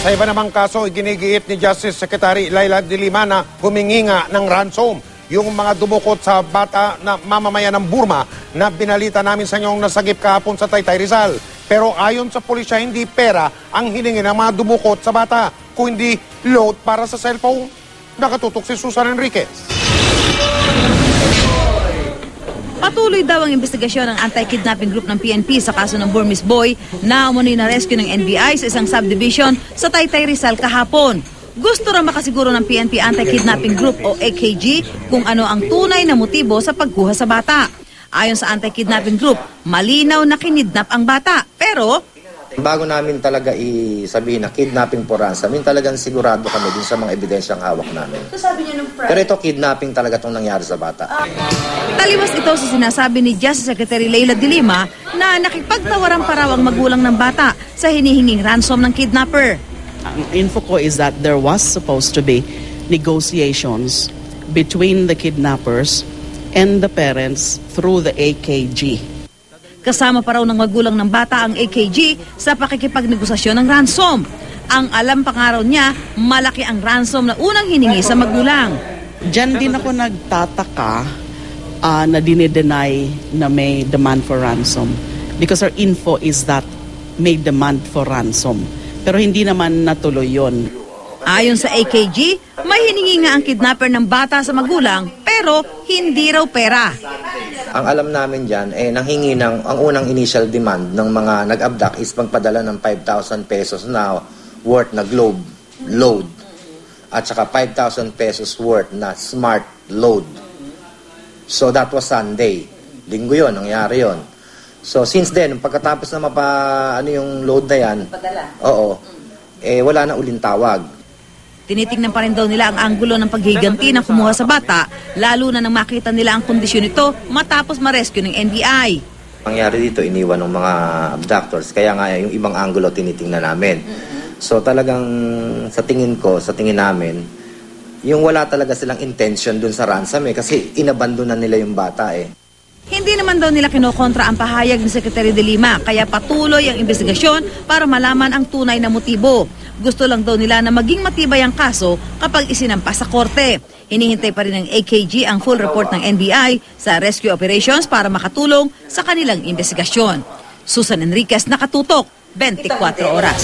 Sa iba namang kaso, iginigiit ni Justice Secretary Laila de Lima na humingi nga ng ransom yung mga dumukot sa bata na mamamayan ng Burma na binalita namin sa inyong nasagip kahapon sa Taytay Rizal. Pero ayon sa pulisya, hindi pera ang hiningi ng mga dumukot sa bata, kundi load para sa cellphone. Nakatutok si Susan Enriquez. Patuloy daw ang investigasyon ng anti-kidnapping group ng PNP sa kaso ng Burmese boy na umunoy na rescue ng NBI sa isang subdivision sa Taytay Rizal kahapon. Gusto raw makasiguro ng PNP Anti-Kidnapping Group o AKG kung ano ang tunay na motibo sa pagkuha sa bata. Ayon sa Anti-Kidnapping Group, malinaw na kinidnap ang bata. Pero bago namin talaga sabihin na kidnapping for ransom, talagang sigurado kami dun sa mga ebidensyang hawak namin. So sabi niya nung Pero ito, kidnapping talaga itong nangyari sa bata. Taliwas ito sa sinasabi ni Justice Secretary Laila de Lima na nakipagtawaran pa raw ang magulang ng bata sa hinihinging ransom ng kidnapper. Ang info ko is that there was supposed to be negotiations between the kidnappers and the parents through the AKG. Kasama pa raw ng magulang ng bata ang AKG sa pakikipagnegosasyon ng ransom. Ang alam pa nga raw niya, malaki ang ransom na unang hiningi sa magulang. Diyan din ako nagtataka na dinideny na may demand for ransom. Because our info is that may demand for ransom. Pero hindi naman natuloy yon. Ayon sa AKG, may hiningi nga ang kidnapper ng bata sa magulang pero hindi raw pera. Ang alam namin dyan, nanghingi ang unang initial demand ng mga nag-abduct is magpadala ng 5,000 pesos na worth na globe load at saka 5,000 pesos worth na smart load. So that was Sunday. Linggo yun, nangyari yun. So since then, pagkatapos na yung load na yan, wala na uling tawag. Tinitingnan pa rin daw nila ang anggulo ng paghiganti ng kumuha sa bata, lalo na nang makita nila ang kondisyon nito matapos ma-rescue ng NBI. Nangyari dito, iniwan ng mga abductors, kaya nga yung ibang anggulo tinitingnan namin. So talagang sa tingin namin, yung wala talaga silang intention dun sa ransom kasi inabandonan nila yung bata Hindi naman daw nila kinokontra ang pahayag ni Secretary de Lima, kaya patuloy ang investigasyon para malaman ang tunay na motibo. Gusto lang daw nila na maging matibay ang kaso kapag isinampas sa korte. Hinihintay pa rin ng AKG ang full report ng NBI sa rescue operations para makatulong sa kanilang investigasyon. Susan Enriquez, Nakatutok, 24 Oras.